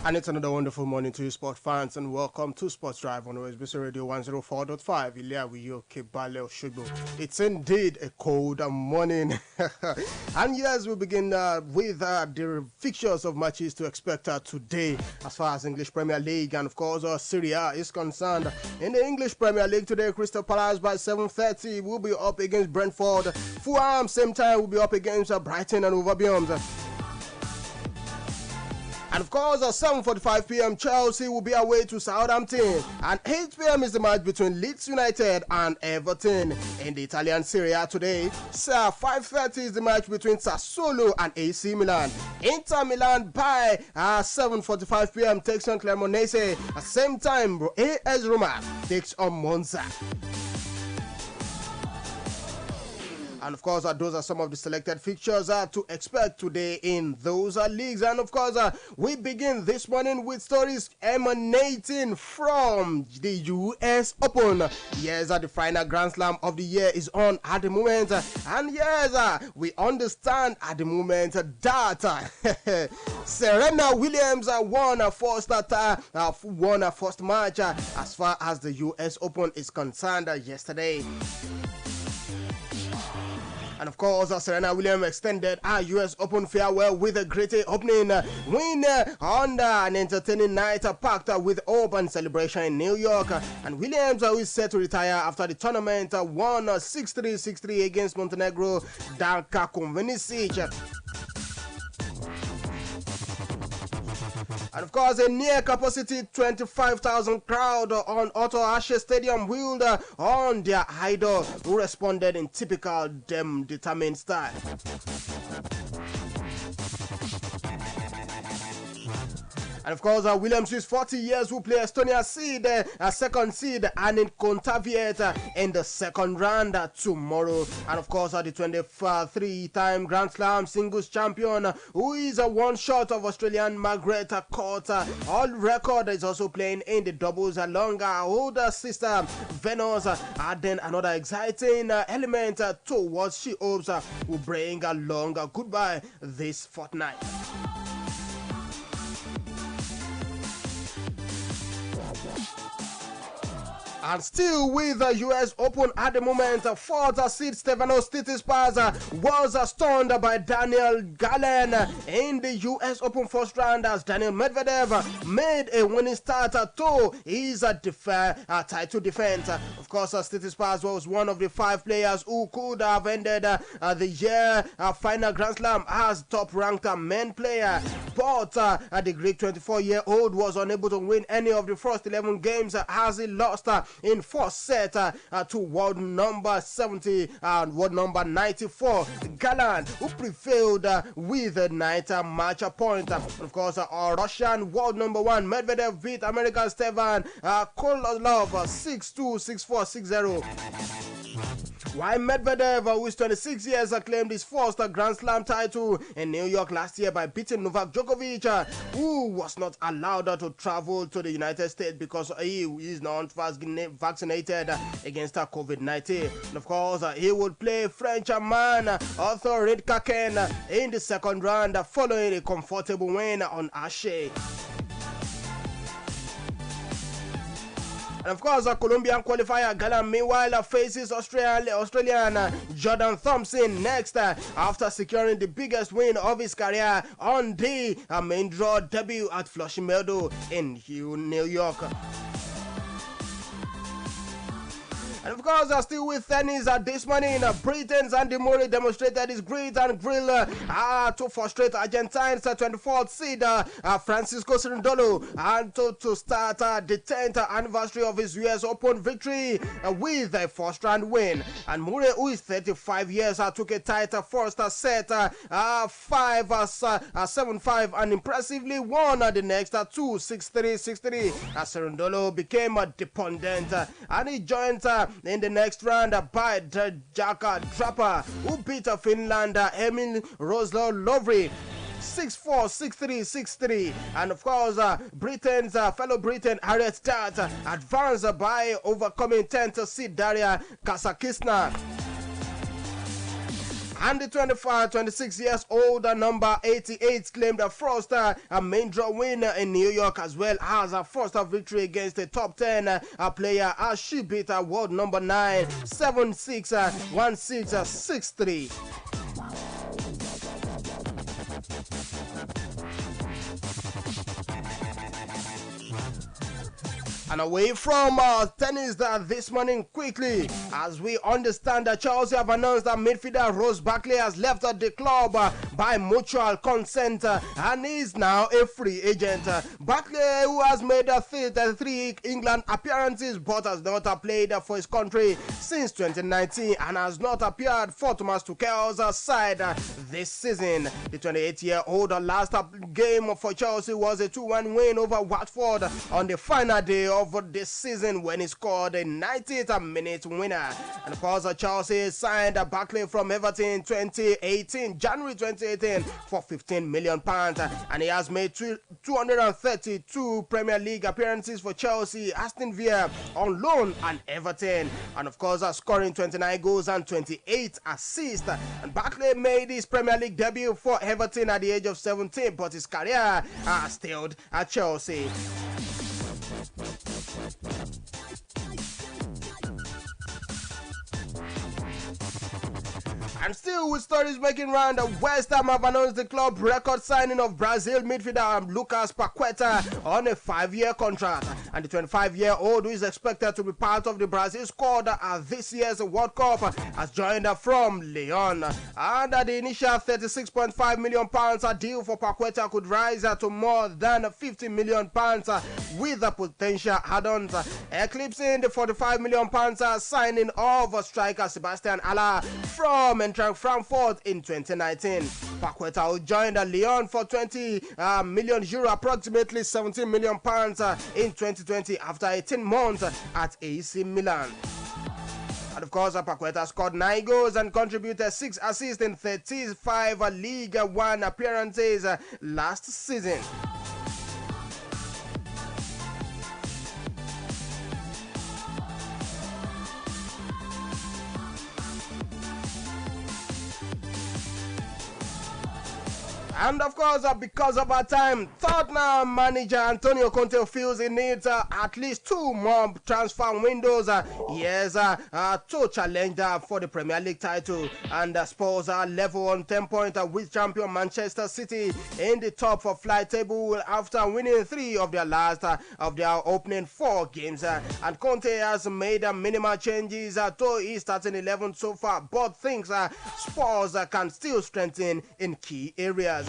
And it's another wonderful morning to you, sport fans, and welcome to Sports Drive on OSBC Radio 104.5. Ilya Wiyo Kebale Oshogbo. It's indeed a cold morning. And yes, we begin with the fixtures of matches to expect today as far as English Premier League and, of course, Serie A is concerned. In the English Premier League today, Crystal Palace by 7:30 will be up against Brentford. Fulham, same time, will be up against Brighton and Hove Albion. And of course, at 7:45 p.m., Chelsea will be away to Southampton. And 8 p.m. is the match between Leeds United and Everton. In the Italian Serie A today, 5:30 is the match between Sassuolo and AC Milan. Inter Milan by 7:45 p.m. takes on Cremonese. At the same time, AS Roma takes on Monza. And of course, those are some of the selected fixtures to expect today in those leagues. And of course, we begin this morning with stories emanating from the US Open. Yes, the final Grand Slam of the year is on at the moment. And yes, we understand at the moment that Serena Williams won a first match as far as the US Open is concerned yesterday. And of course, Serena Williams extended her US Open farewell with a great opening win on an entertaining night packed with hope and celebration in New York. And Williams is set to retire after the tournament won 6-3, 6-3 against Montenegro Danka Konvenisic. And of course, a near capacity 25,000 crowd on Otto Ashe Stadium wheeled on their idol, who responded in typical determined style. And of course, Williams is 40 years, who play Estonia seed, second seed, and in Kontaviet in the second round tomorrow. And of course, the 23-time Grand Slam singles champion, who is one shot of Australian Margaret Court. All record is also playing in the doubles along her older sister Venus, adding another exciting element to what she hopes will bring along a goodbye this fortnight. And still with the US Open at the moment, fourth seed Stefanos Tsitsipas was stunned by Daniel Gallen in the US Open first round as Daniel Medvedev made a winning start to his title defense. Of course, Tsitsipas was one of the 5 players who could have ended the year final Grand Slam as top-ranked men player, but the Greek 24-year-old was unable to win any of the first 11 games as he lost in first set to world number 70 and world number 94 Gallant, who prevailed with a 9 match point. Of course, Russian world number 1 Medvedev beat American Stevan Kololov 6-2, 6-4, 6-0. While Medvedev, who is 26 years, claimed his first Grand Slam title in New York last year by beating Novak Djokovic, who was not allowed to travel to the United States because he is not vaccinated against COVID-19. And of course, he would play French man Arthur Ridkaken in the second round following a comfortable win on Ashe. And of course, a Colombian qualifier Gallant meanwhile faces Australian Jordan Thompson next after securing the biggest win of his career on the main draw debut at Flushing Meadows in New York. And of course, still with tennis this morning, Britain's Andy Murray demonstrated his grit and grill to frustrate Argentine's 24th seed Francisco Cerundolo and to start the 10th anniversary of his US Open victory with a first round win. And Murray, who is 35 years, took a tight first set 5-7-5 and impressively won the next 2 6-3, 6-3. Cerundolo became dependent and he joined in the next round by Jack Draper, who beat Finland Emil Roslo-Lovry 6-4, 6-3, 6-3. And of course, Britain's fellow Britain Harriet Dart advanced by overcoming 10th seed Daria Kazakhstan. And the 26 years old number 88 claimed a first main draw win in New York, as well as a first victory against the top 10 player as she beat world number 9 7-6 1-6 6-3. And away from tennis this morning quickly, as we understand that Chelsea have announced that midfielder Rose Barkley has left the club by mutual consent and is now a free agent. Barkley, who has made 33 England appearances but has not played for his country since 2019 and has not appeared for Thomas Tuchel's side this season. The 28-year-old last game for Chelsea was a 2-1 win over Watford on the final day of this season when he scored a 90th minute winner. And of course, Chelsea signed Barkley from Everton in January 2018 for £15 million, and he has made 232 Premier League appearances for Chelsea, Aston Villa on loan, and Everton, and of course scoring 29 goals and 28 assists. And Barkley made his Premier League debut for Everton at the age of 17, but his career stalled at Chelsea. And still with stories making round, West Ham have announced the club record signing of Brazil midfielder Lucas Paqueta on a 5-year contract. And the 25-year-old, who is expected to be part of the Brazil squad at this year's World Cup, has joined from Lyon. And the initial £36.5 million deal for Paqueta could rise to more than £50 million with the potential add-ons, eclipsing the £45 million signing of striker Sebastian Haller from Eintracht Frankfurt in 2019. Paqueta, who joined Lyon for €20 million, approximately £17 million in 2020 after 18 months at AC Milan. And of course, Paqueta scored 9 goals and contributed 6 assists in 35 League One appearances last season. And of course, because of our time, Tottenham manager Antonio Conte feels he needs at least 2 more transfer windows to challenge for the Premier League title. And Spurs are level on 10 points with champion Manchester City in the top of flight table after winning 3 of their last of their opening 4 games. And Conte has made minimal changes to his starting 11 so far, but thinks Spurs can still strengthen in key areas.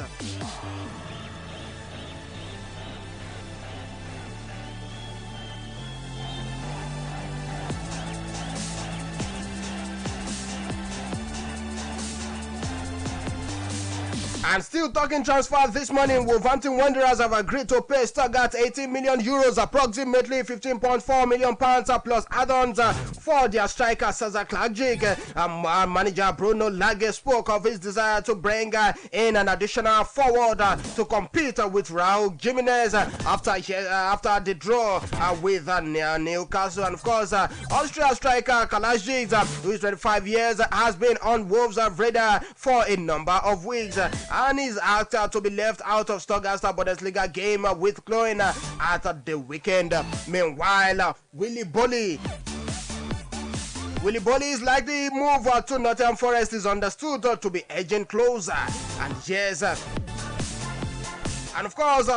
And still talking transfer this morning, Wolverhampton Wanderers have agreed to pay Stuttgart €18 million, approximately £15.4 million plus add-ons for their striker Cesar Klajic. Manager Bruno Lage spoke of his desire to bring in an additional forward to compete with Raul Jimenez after the draw with Newcastle. And of course, Austria striker Klajic, who is 25 years, has been on Wolves' radar for a number of weeks, and is asked to be left out of Stuttgart's Bundesliga game with Cologne at the weekend. Meanwhile, Willy Bolly is likely move to Nottingham Forest is understood to be edging closer. And yes, and of course,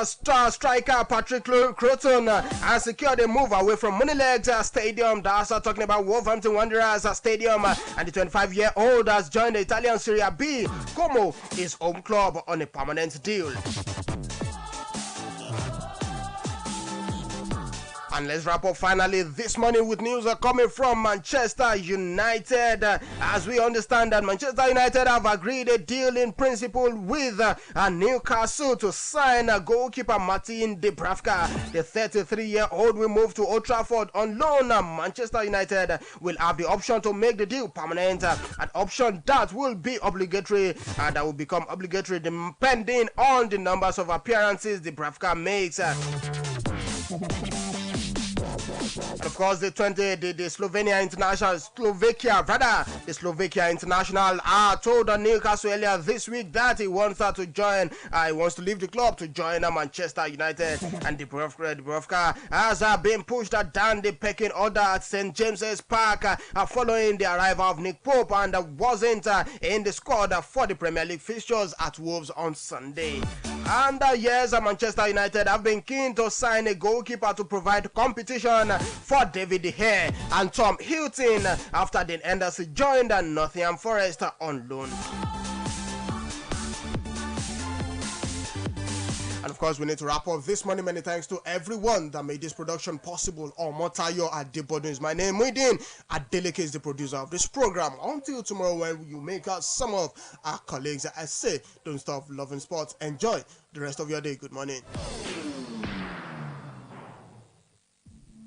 striker Patrick Crotton has secured a move away from Moneylegs Stadium. That's talking about Wolverhampton Wanderers Stadium. And the 25-year-old has joined the Italian Serie B, Como, his home club, on a permanent deal. And let's wrap up finally this morning with news coming from Manchester United. As we understand that Manchester United have agreed a deal in principle with Newcastle to sign goalkeeper Martin Dubravka. The 33-year-old will move to Old Trafford on loan. Manchester United will have the option to make the deal permanent, an option that will be obligatory and that will become obligatory depending on the numbers of appearances Dubravka makes. And of course, the Slovakia international told Newcastle earlier this week that he wants her to join. He wants to leave the club to join Manchester United. And Dubravka has been pushed down the pecking order at St James's Park following the arrival of Nick Pope and wasn't in the squad for the Premier League fixtures at Wolves on Sunday. And yes, Manchester United have been keen to sign a goalkeeper to provide competition for David De Gea and Tom Hilton after Dean Henderson joined Nottingham Forest on loan. And of course, we need to wrap up this morning. Many thanks to everyone that made this production possible. Omotayo Adebodu is my name. Muideen Adeleke is the producer of this program. Until tomorrow, when you make out some of our colleagues, I say, don't stop loving sports. Enjoy the rest of your day. Good morning.